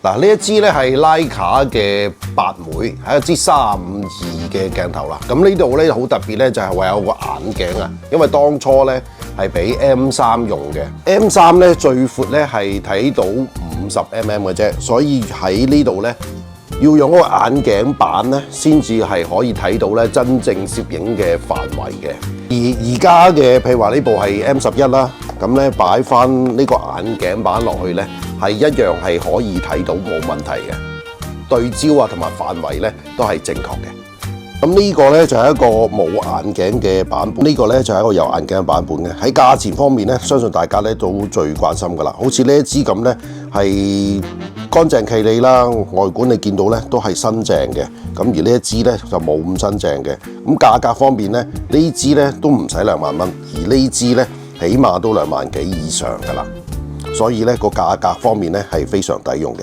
嗱，呢一支咧係徠卡嘅8枚，係一支35-2嘅鏡頭啦。咁呢度咧好特別咧，就係話有個眼鏡啊，因為當初咧係俾 M3用嘅。M3咧最闊咧係睇到50mm 嘅啫，所以喺呢度咧要用嗰個眼鏡板咧，先至係可以睇到咧真正攝影嘅範圍嘅。而家嘅譬如話呢部係 M11啦，咁咧擺翻呢個眼鏡板落去咧，係一樣係可以睇到冇問題嘅，對焦啊同埋範圍咧都係正確嘅。咁呢個咧就係一個冇眼鏡嘅版本，呢個咧就係一個有眼鏡嘅版本嘅。喺價錢方面咧，相信大家咧都最關心噶啦。好似呢一支咁咧係乾淨企理啦，外觀你見到咧都係新淨嘅。咁而呢一支咧就冇咁新淨嘅。咁價格方面咧，呢支咧都唔使2萬蚊，而呢支咧起碼都2萬幾以上噶啦。所以咧個價格方面咧係非常抵用嘅。